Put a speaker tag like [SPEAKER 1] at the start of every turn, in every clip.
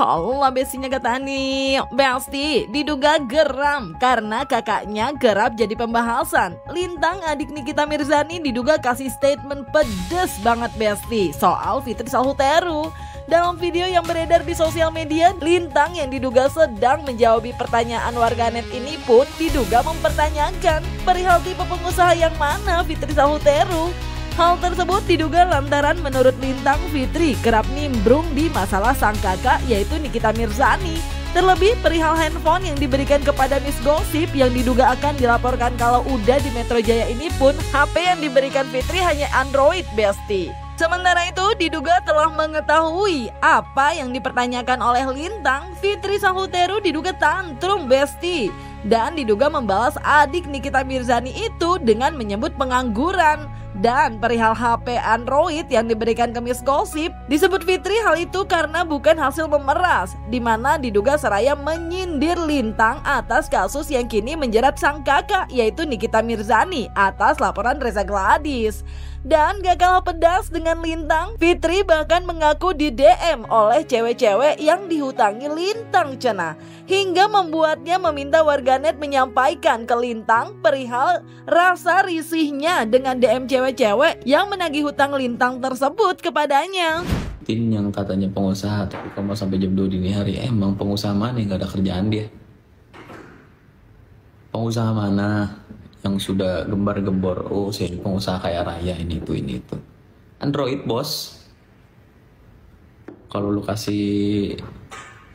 [SPEAKER 1] Halo bestinya kata Ani. Besti diduga geram karena kakaknya kerap jadi pembahasan. Lintang adik Nikita Mirzani diduga kasih statement pedes banget Besti soal Fitri Sahuteru. Dalam video yang beredar di sosial media, Lintang yang diduga sedang menjawab pertanyaan warganet ini pun diduga mempertanyakan perihal tipe pengusaha yang mana Fitri Sahuteru. Hal tersebut diduga lantaran menurut Lintang, Fitri kerap nimbrung di masalah sang kakak yaitu Nikita Mirzani. Terlebih perihal handphone yang diberikan kepada Miss Gossip yang diduga akan dilaporkan kalau udah di Metro Jaya ini pun HP yang diberikan Fitri hanya Android Besti. Sementara itu diduga telah mengetahui apa yang dipertanyakan oleh Lintang, Fitri Sahuteru diduga tantrum Besti. Dan diduga membalas adik Nikita Mirzani itu dengan menyebut pengangguran. Dan perihal HP Android yang diberikan ke Miss Gossip, disebut Fitri hal itu karena bukan hasil memeras, di mana diduga seraya menyindir Lintang atas kasus yang kini menjerat sang kakak yaitu Nikita Mirzani atas laporan Reza Gladys. Dan gak kalah pedas dengan Lintang, Fitri bahkan mengaku di DM oleh cewek-cewek yang dihutangi Lintang cenah, hingga membuatnya meminta warganet menyampaikan ke Lintang perihal rasa risihnya dengan DM cewek-cewek yang menagih hutang Lintang tersebut kepadanya.
[SPEAKER 2] Tin yang katanya pengusaha tapi kamu sampai jam 2 dini hari, emang pengusaha mana yang gak ada kerjaan dia? Pengusaha mana yang sudah gembar-gembor, oh saya pengusaha kaya raya ini itu. Android bos. Kalau lu kasih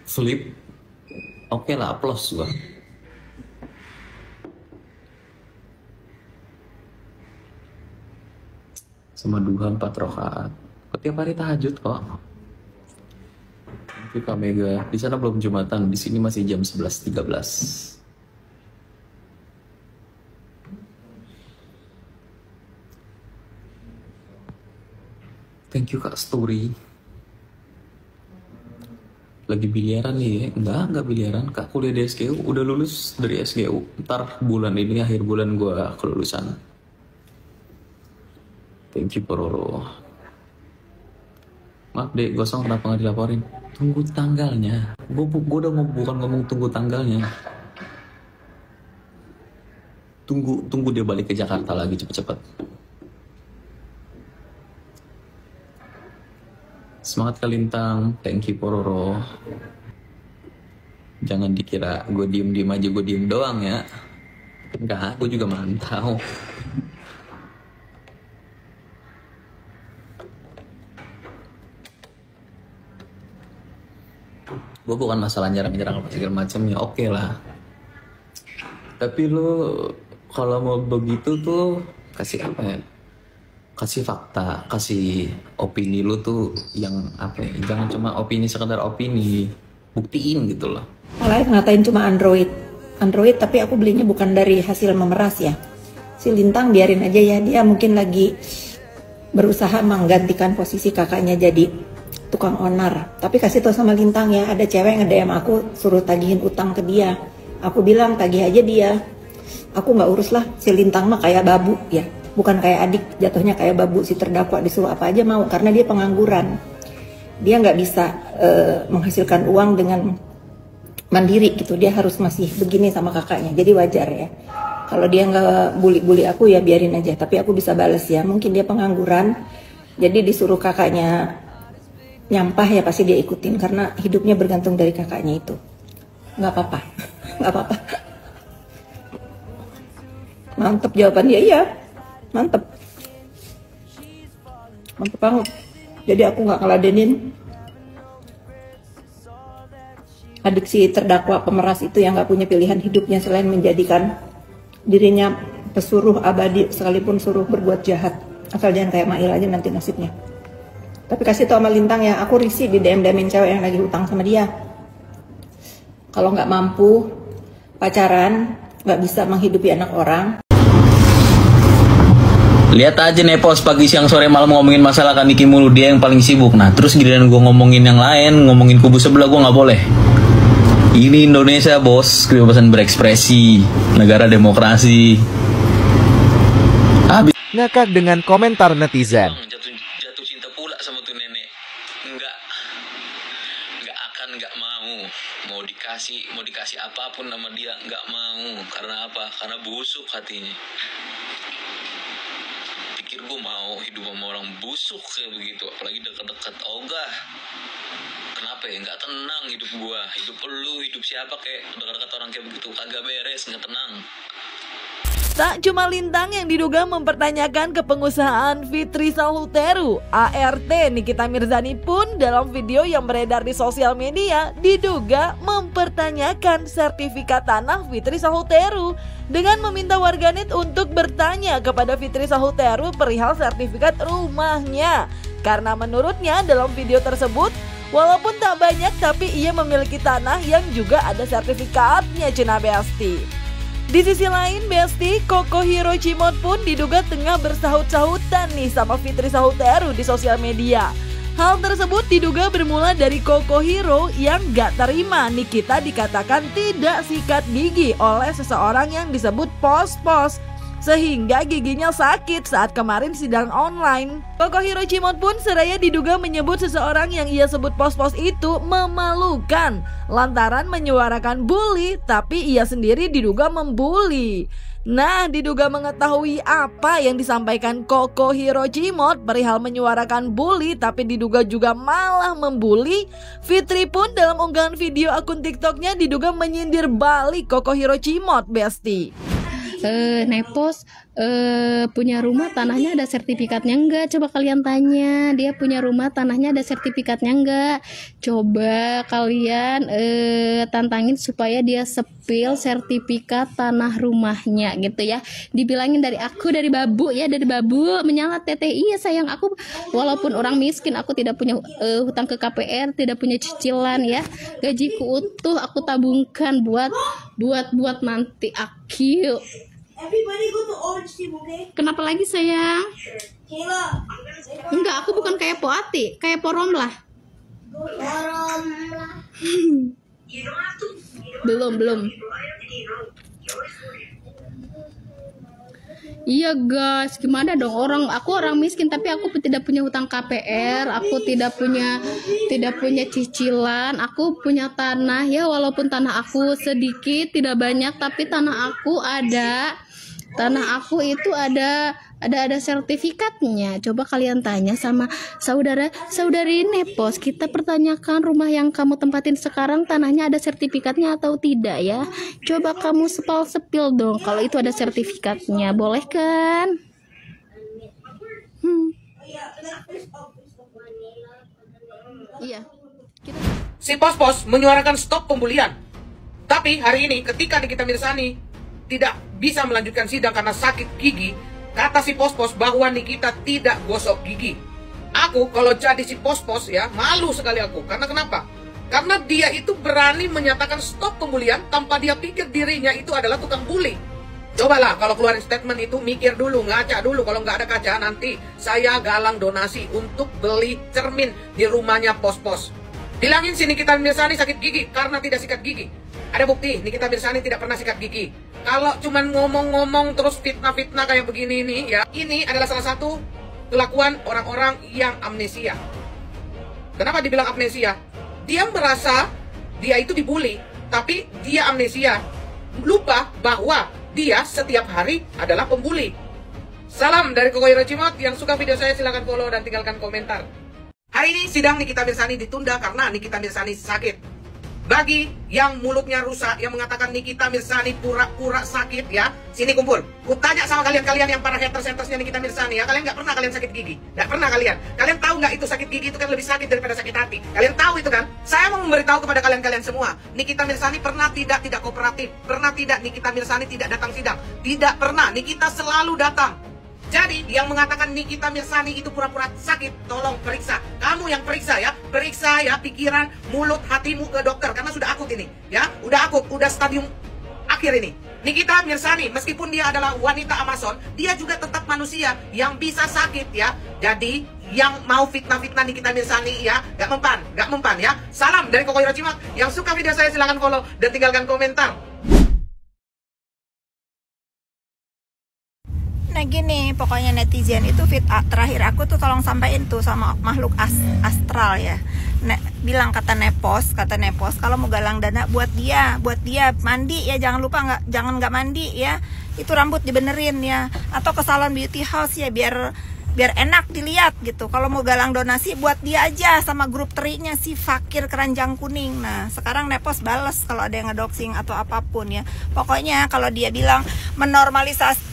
[SPEAKER 2] flip, oke lah, plus gua. Sama duha 4 rakaat. Setiap hari tahajud kok. Tapi Kak Mega, di sana belum Jumatan, di sini masih jam 11.13. Thank you Kak Story. Lagi biliaran nih ya? Enggak biliaran. Kak kuliah di SGU, udah lulus dari SGU. Ntar bulan ini, akhir bulan gue kelulusan. Thank you Pororo. Maaf dek, gosong kenapa gak dilaporin? Tunggu tanggalnya. Gue udah bukan ngomong tunggu tanggalnya. Tunggu dia balik ke Jakarta lagi cepet-cepet. Semangat Kak Lintang, thank you Pororo. Jangan dikira gue diem aja, gue diem doang ya. Enggak, gue juga mantau. Gue bukan masalah nyerang apa segala macam ya, oke lah. Tapi lo kalau mau begitu tuh kasih apa ya? Kasih fakta, kasih opini lu tuh yang apa ya, jangan cuma opini sekedar opini, buktiin gitu loh.
[SPEAKER 3] Malah ngatain cuma Android tapi aku belinya bukan dari hasil memeras ya. Si Lintang biarin aja ya, dia mungkin lagi berusaha menggantikan posisi kakaknya jadi tukang onar. Tapi kasih tau sama Lintang ya, ada cewek nge-DM aku suruh tagihin utang ke dia. Aku bilang tagih aja dia, aku nggak urus lah, si Lintang mah kayak babu ya. Bukan kayak adik, jatuhnya kayak babu, si terdakwa disuruh apa aja mau karena dia pengangguran. Dia nggak bisa menghasilkan uang dengan mandiri gitu, dia harus masih begini sama kakaknya, jadi wajar ya. Kalau dia nggak bully aku ya biarin aja, tapi aku bisa bales ya, mungkin dia pengangguran, jadi disuruh kakaknya nyampah ya pasti dia ikutin, karena hidupnya bergantung dari kakaknya itu. Nggak apa-apa, nggak apa-apa. Mantep jawabannya, iya. Mantep banget. Jadi aku nggak ngeladenin adik si terdakwa pemeras itu yang nggak punya pilihan hidupnya selain menjadikan dirinya pesuruh abadi sekalipun suruh berbuat jahat. Asal jangan kayak Mail aja nanti nasibnya. Tapi kasih tau sama Lintang ya, aku risih di DM-DMin cewek yang lagi hutang sama dia. Kalau nggak mampu pacaran, nggak bisa menghidupi anak orang.
[SPEAKER 2] Lihat aja Nepos pagi siang sore malam ngomongin masalah Kaniki mulu, dia yang paling sibuk. Nah terus giliran gue ngomongin yang lain, ngomongin kubu sebelah, gue nggak boleh. Ini Indonesia bos, kebebasan berekspresi, negara demokrasi. Habis
[SPEAKER 4] ngakak dengan komentar netizen.
[SPEAKER 2] Jatuh cinta pula sama tuh nenek. Enggak akan, enggak mau. mau dikasih apapun sama dia nggak mau. Karena apa? Karena busuk hatinya. Pikir gue mau hidup sama orang busuk kayak begitu, apalagi dekat-dekat. Ogah, kenapa ya nggak tenang hidup gue, hidup lu, hidup siapa kayak dekat-dekat orang kayak begitu, kagak beres, nggak tenang.
[SPEAKER 1] Tak cuma Lintang yang diduga mempertanyakan kepengusahaan Fitri Sahuteru, ART Nikita Mirzani pun dalam video yang beredar di sosial media diduga mempertanyakan sertifikat tanah Fitri Sahuteru dengan meminta warganet untuk bertanya kepada Fitri Sahuteru perihal sertifikat rumahnya. Karena menurutnya dalam video tersebut, walaupun tak banyak tapi ia memiliki tanah yang juga ada sertifikatnya, Cina Besti. Di sisi lain, Besti, Koko Hiro Cimot pun diduga tengah bersahut-sahutan nih sama Fitri Sahuteru di sosial media. Hal tersebut diduga bermula dari Koko Hiro yang gak terima Nikita dikatakan tidak sikat gigi oleh seseorang yang disebut Pos-Pos, sehingga giginya sakit saat kemarin sidang online. Koko Hiro Cimot pun seraya diduga menyebut seseorang yang ia sebut Pos-Pos itu memalukan lantaran menyuarakan bully, tapi ia sendiri diduga membuli. Nah, diduga mengetahui apa yang disampaikan Koko Hiro Cimot perihal menyuarakan bully tapi diduga juga malah membuli, Fitri pun dalam unggahan video akun TikToknya diduga menyindir balik Koko Hiro Cimot, Besti.
[SPEAKER 5] Nepos punya rumah tanahnya ada sertifikatnya enggak? Coba kalian tanya, dia punya rumah tanahnya ada sertifikatnya enggak? Coba kalian tantangin supaya dia sepil sertifikat tanah rumahnya gitu ya. Dibilangin dari aku, dari babu ya, dari babu menyalat teteh. Iya sayang, aku walaupun orang miskin, aku tidak punya hutang ke KPR, tidak punya cicilan ya. Gajiku utuh aku tabungkan buat nanti aku.
[SPEAKER 6] Everybody go to orange team, okay?
[SPEAKER 5] Kenapa lagi sayang?
[SPEAKER 6] Kayla.
[SPEAKER 5] Enggak, aku bukan kayak Poati, kayak Poromlah.
[SPEAKER 6] Poromlah.
[SPEAKER 5] Belum. Iya guys, gimana dong aku orang miskin tapi aku tidak punya hutang KPR, aku tidak punya cicilan, aku punya tanah ya, walaupun tanah aku sedikit tidak banyak tapi tanah aku itu ada sertifikatnya. Coba kalian tanya sama saudari Nepos, kita pertanyakan rumah yang kamu tempatin sekarang tanahnya ada sertifikatnya atau tidak ya. Coba kamu sepil dong kalau itu ada sertifikatnya, boleh kan? Iya.
[SPEAKER 7] Si Pos-Pos menyuarakan stop pembulian. Tapi hari ini ketika Nikita Mirzani tidak bisa melanjutkan sidang karena sakit gigi, kata si Pos-Pos bahwa Nikita tidak gosok gigi. Aku kalau jadi si Pos-Pos ya, malu sekali aku. Karena kenapa? Karena dia itu berani menyatakan stop pembulian tanpa dia pikir dirinya itu adalah tukang bully. Cobalah kalau keluarin statement itu mikir dulu, ngaca dulu. Kalau nggak ada kaca nanti saya galang donasi untuk beli cermin di rumahnya Pos-Pos. Bilangin si Nikita Mirzani sakit gigi karena tidak sikat gigi. Ada bukti Nikita Mirzani tidak pernah sikat gigi. Kalau cuman ngomong-ngomong terus fitnah-fitnah kayak begini nih ya, ini adalah salah satu kelakuan orang-orang yang amnesia. Kenapa dibilang amnesia? Dia merasa dia itu dibully, tapi dia amnesia. Lupa bahwa dia setiap hari adalah pembuli. Salam dari Koko Hiro Cimot. Yang suka video saya silahkan follow dan tinggalkan komentar. Hari ini sidang Nikita Mirzani ditunda karena Nikita Mirzani sakit. Bagi yang mulutnya rusak, yang mengatakan Nikita Mirzani pura-pura sakit ya, sini kumpul. Kutanya sama kalian yang para haters-hatersnya Nikita Mirzani ya, kalian nggak pernah kalian sakit gigi? Nggak pernah kalian? Kalian tahu nggak itu sakit gigi itu kan lebih sakit daripada sakit hati? Kalian tahu itu kan? Saya mau memberitahu kepada kalian semua, Nikita Mirzani pernah tidak kooperatif, pernah tidak Nikita Mirzani tidak datang sidang, tidak pernah. Nikita selalu datang. Jadi yang mengatakan Nikita Mirzani itu pura-pura sakit, tolong periksa. Kamu yang periksa ya pikiran, mulut, hatimu ke dokter karena sudah akut ini ya, udah akut, udah stadium akhir ini. Nikita Mirzani meskipun dia adalah wanita Amazon, dia juga tetap manusia yang bisa sakit ya. Jadi yang mau fitnah-fitnah Nikita Mirzani ya, gak mempan ya. Salam dari Koko Hiro Cimot. Yang suka video saya silahkan follow dan tinggalkan komentar.
[SPEAKER 3] Nah gini, pokoknya netizen itu terakhir aku tuh tolong sampaikan tuh sama makhluk astral ya. Nah, bilang kata Nepos kalau mau galang dana buat dia mandi ya, jangan lupa nggak mandi ya, itu rambut dibenerin ya, atau ke salon beauty house ya, biar enak dilihat gitu. Kalau mau galang donasi buat dia aja sama grup terinya si Fakir Keranjang Kuning. Nah sekarang Nepos bales kalau ada yang ngedoxing atau apapun ya. Pokoknya kalau dia bilang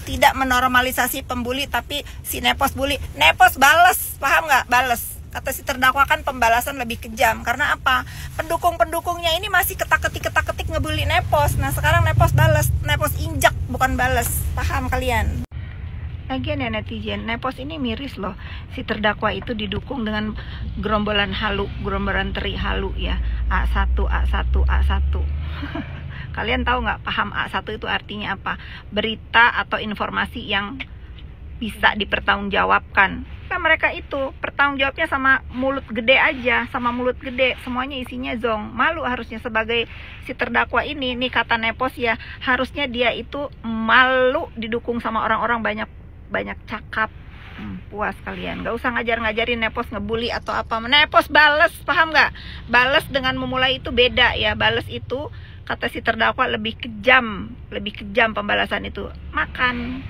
[SPEAKER 3] tidak menormalisasi pembuli, tapi si Nepos bully, Nepos bales, paham nggak? Bales. Kata si terdakwa kan pembalasan lebih kejam. Karena apa? Pendukung-pendukungnya ini masih ketak-ketik ngebully Nepos. Nah sekarang Nepos bales, Nepos injak bukan bales. Paham kalian? Lagian ya netizen, Nepos ini miris loh. Si terdakwa itu didukung dengan gerombolan teri halu ya. A1. Kalian tahu nggak, paham A1 itu artinya apa? Berita atau informasi yang bisa dipertanggungjawabkan. Kan mereka itu pertanggungjawabnya sama mulut gede aja, semuanya isinya zong. Malu harusnya sebagai si terdakwa ini, nih kata Nepos ya, harusnya dia itu malu didukung sama orang-orang banyak cakap. Puas kalian, gak usah ngajarin Nepos ngebully atau apa. Nepos bales, paham gak? Bales dengan memulai itu beda ya. Bales itu kata si terdakwa lebih kejam pembalasan itu. Makan.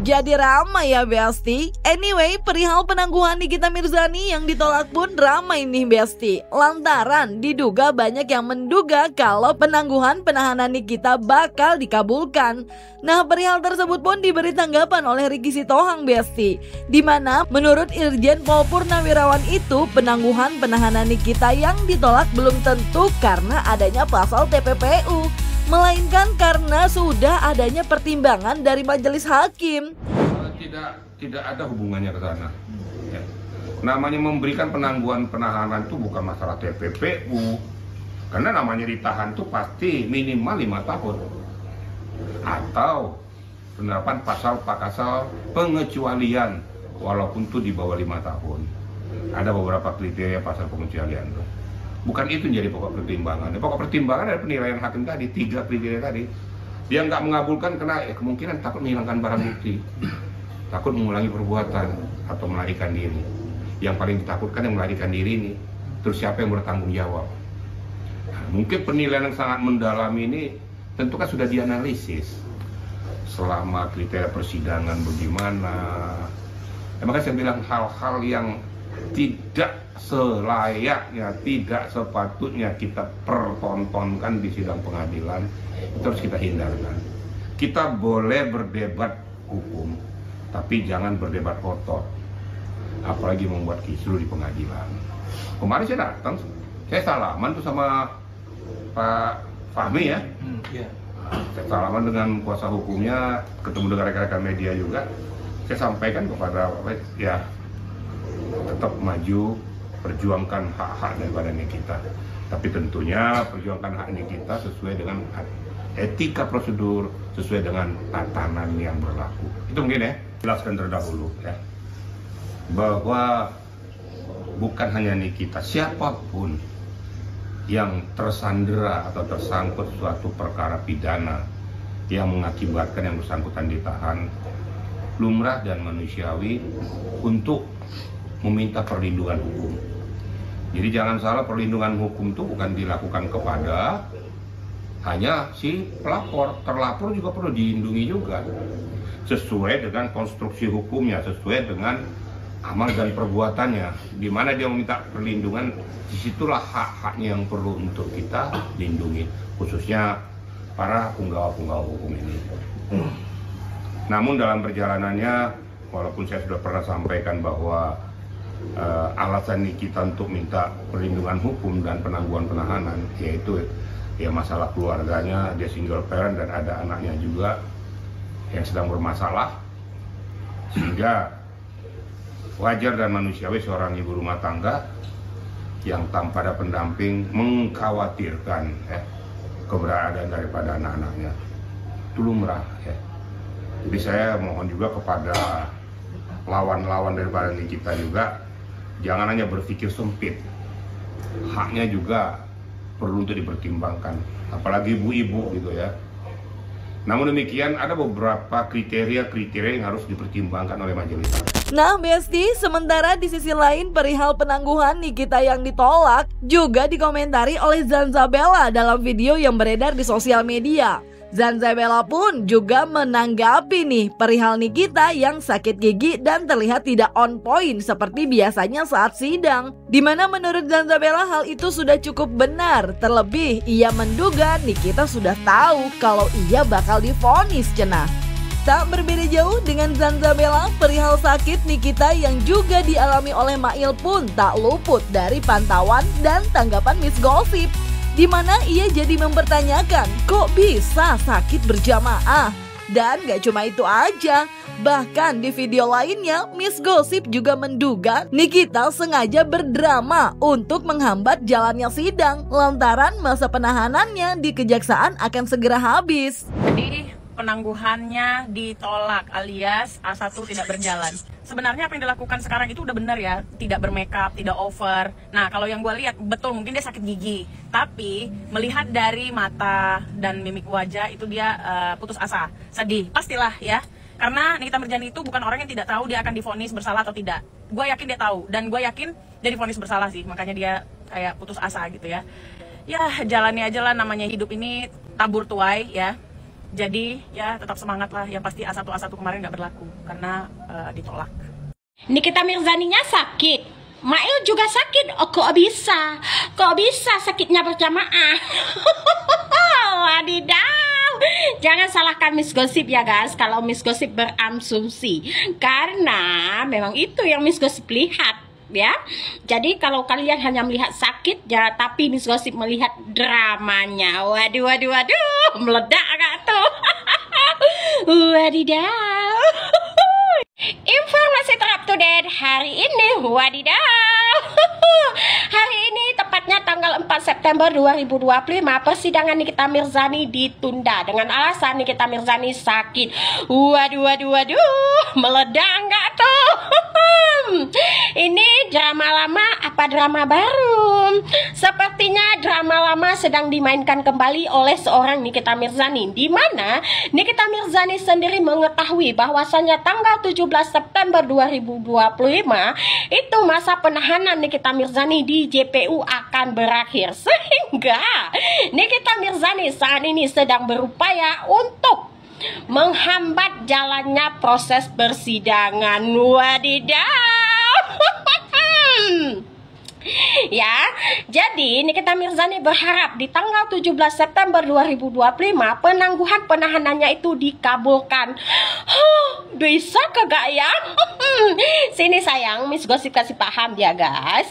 [SPEAKER 1] Jadi ramai ya Besti. Anyway, perihal penangguhan Nikita Mirzani yang ditolak pun ramai nih Besti. Lantaran diduga banyak yang menduga kalau penangguhan penahanan Nikita bakal dikabulkan. Nah perihal tersebut pun diberi tanggapan oleh Ricky Sitohang Besti, dimana menurut Irjen Pol Purnawirawan itu penangguhan penahanan Nikita yang ditolak belum tentu karena adanya pasal TPPU, melainkan karena sudah adanya pertimbangan dari majelis hakim.
[SPEAKER 8] Tidak ada hubungannya ke sana. Ya. Namanya memberikan penangguhan penahanan itu bukan masalah TPPU, karena namanya ditahan itu pasti minimal 5 tahun atau penerapan pasal pengecualian walaupun itu di bawah 5 tahun. Ada beberapa kriteria pasal pengecualian tuh. Bukan itu menjadi pokok pertimbangan. Pokok pertimbangan adalah penilaian hakim tadi, 3 kriteria tadi. Dia nggak mengabulkan karena kemungkinan takut menghilangkan barang bukti, takut mengulangi perbuatan atau melarikan diri. Yang paling ditakutkan yang melarikan diri ini, terus siapa yang bertanggung jawab? Nah, mungkin penilaian yang sangat mendalam ini tentu kan sudah dianalisis selama kriteria persidangan bagaimana. Makanya saya bilang hal-hal yang tidak selayaknya, tidak sepatutnya kita pertontonkan di sidang pengadilan, itu harus kita hindarkan. Kita boleh berdebat hukum, tapi jangan berdebat kotor, apalagi membuat kisruh di pengadilan. Kemarin saya datang, saya salaman tuh sama Pak Fahmi ya. Saya salaman dengan kuasa hukumnya, ketemu dengan rekan-rekan media juga. Saya sampaikan kepada ya tetap maju, perjuangkan hak-hak daripada Nikita. Tapi tentunya perjuangkan hak Nikita sesuai dengan etika prosedur, sesuai dengan tatanan yang berlaku. Itu mungkin ya, jelaskan terdahulu ya, bahwa bukan hanya Nikita, siapapun yang tersandera atau tersangkut suatu perkara pidana yang mengakibatkan yang bersangkutan ditahan, lumrah dan manusiawi untuk meminta perlindungan hukum. Jadi jangan salah, perlindungan hukum itu bukan dilakukan kepada hanya si pelapor, terlapor juga perlu dilindungi juga sesuai dengan konstruksi hukumnya, sesuai dengan amal dan perbuatannya. Di mana dia meminta perlindungan, disitulah hak-haknya yang perlu untuk kita lindungi, khususnya para penggawa-penggawa hukum ini. Namun dalam perjalanannya, walaupun saya sudah pernah sampaikan bahwa alasan Nikita untuk minta perlindungan hukum dan penangguhan penahanan, yaitu ya masalah keluarganya, dia single parent dan ada anaknya juga yang sedang bermasalah, sehingga wajar dan manusiawi seorang ibu rumah tangga yang tanpa ada pendamping mengkhawatirkan keberadaan daripada anak-anaknya. Itu lumrah ya. Jadi saya mohon juga kepada lawan-lawan daripada Nikita juga, jangan hanya berpikir sempit, haknya juga perlu untuk dipertimbangkan, apalagi ibu-ibu gitu ya. Namun demikian ada beberapa kriteria-kriteria yang harus dipertimbangkan oleh majelis hakim.
[SPEAKER 1] Nah Besti, sementara di sisi lain perihal penangguhan Nikita yang ditolak juga dikomentari oleh Zanzabella dalam video yang beredar di sosial media. Zanzabella pun juga menanggapi nih perihal Nikita yang sakit gigi dan terlihat tidak on point seperti biasanya saat sidang. Dimana menurut Zanzabella hal itu sudah cukup benar. Terlebih ia menduga Nikita sudah tahu kalau ia bakal divonis cenah. Tak berbeda jauh dengan Zanzabella, perihal sakit Nikita yang juga dialami oleh Mail pun tak luput dari pantauan dan tanggapan Miss Gossip. Di mana ia jadi mempertanyakan kok bisa sakit berjamaah. Dan gak cuma itu aja, bahkan di video lainnya Miss Gossip juga menduga Nikita sengaja berdrama untuk menghambat jalannya sidang lantaran masa penahanannya di kejaksaan akan segera habis.
[SPEAKER 9] Jadi penangguhannya ditolak alias A1 tidak berjalan. Sebenarnya apa yang dilakukan sekarang itu udah benar ya, tidak bermakeup, tidak over. Nah kalau yang gue lihat betul mungkin dia sakit gigi, tapi melihat dari mata dan mimik wajah itu dia putus asa, sedih, pastilah ya. Karena Nikita Mirzani itu bukan orang yang tidak tahu dia akan divonis bersalah atau tidak. Gue yakin dia tahu dan gue yakin dia divonis bersalah sih, makanya dia kayak putus asa gitu ya. Ya jalani aja lah, namanya hidup ini tabur tuai ya. Jadi ya tetap semangat lah, yang pasti A1 kemarin nggak berlaku karena ditolak.
[SPEAKER 10] Nikita Mirzaninya sakit, Mail juga sakit. Oh, kok bisa sakitnya berjamaah? Wadidaw, jangan salahkan Miss Gossip ya guys kalau Miss Gossip berasumsi, karena memang itu yang Miss Gossip lihat ya. Jadi kalau kalian hanya melihat sakit ya, tapi Miss Gossip melihat dramanya, waduh, meledak gak tuh? Wadidaw. Informasi terupdate hari ini, wadidaw. Hari ini tepatnya tanggal 4 September 2025 persidangan Nikita Mirzani ditunda dengan alasan Nikita Mirzani sakit. Waduh, meledak nggak tuh? Ini drama lama apa drama baru? Sepertinya drama lama sedang dimainkan kembali oleh seorang Nikita Mirzani, di mana Nikita Mirzani sendiri mengetahui bahwasannya tanggal 17 September 2025 itu masa penahanan Nikita Mirzani di JPU akan berakhir, sehingga Nikita Mirzani saat ini sedang berupaya untuk menghambat jalannya proses persidangan. Wadidaw. Ya, jadi Nikita Mirzani berharap di tanggal 17 September 2025 penangguhan penahanannya itu dikabulkan. Bisa kagak ya? Sini sayang, Miss Gossip kasih paham ya guys.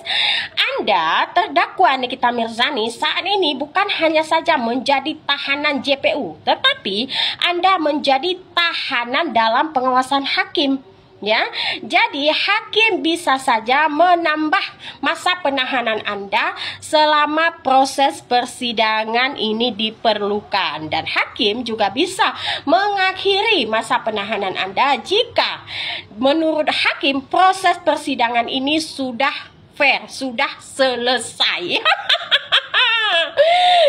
[SPEAKER 10] Anda terdakwa Nikita Mirzani saat ini bukan hanya saja menjadi tahanan JPU, tetapi Anda menjadi tahanan dalam pengawasan hakim. Ya, jadi hakim bisa saja menambah masa penahanan Anda selama proses persidangan ini diperlukan, dan hakim juga bisa mengakhiri masa penahanan Anda jika menurut hakim proses persidangan ini sudah fair, sudah selesai.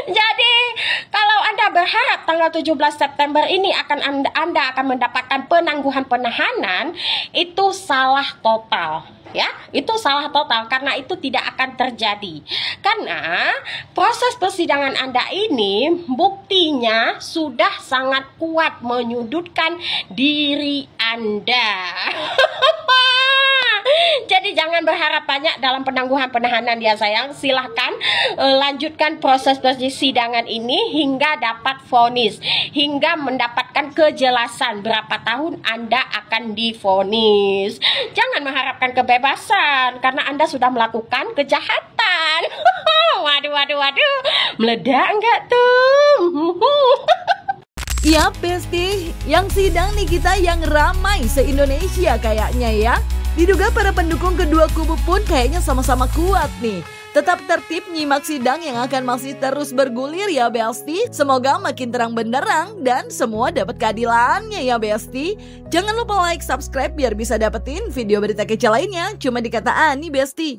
[SPEAKER 10] Jadi kalau Anda berharap tanggal 17 September ini Anda akan mendapatkan penangguhan penahanan, itu salah total. Ya, itu salah total karena itu tidak akan terjadi. Karena proses persidangan Anda ini buktinya sudah sangat kuat menyudutkan diri Anda. Jadi jangan berharap banyak dalam penangguhan penahanan ya sayang. Silahkan lanjutkan proses persidangan ini hingga dapat vonis, hingga mendapatkan kejelasan berapa tahun Anda akan divonis. Jangan mengharapkan kebebasan karena Anda sudah melakukan kejahatan. Waduh, meledak enggak tuh?
[SPEAKER 1] Ya Besti, yang sidang Nikita yang ramai se-Indonesia kayaknya ya. Diduga para pendukung kedua kubu pun kayaknya sama-sama kuat nih. Tetap tertib nyimak sidang yang akan masih terus bergulir ya Besti. Semoga makin terang benderang dan semua dapat keadilannya ya Besti. Jangan lupa like, subscribe biar bisa dapetin video berita kece lainnya cuma di Kata Ani Besti.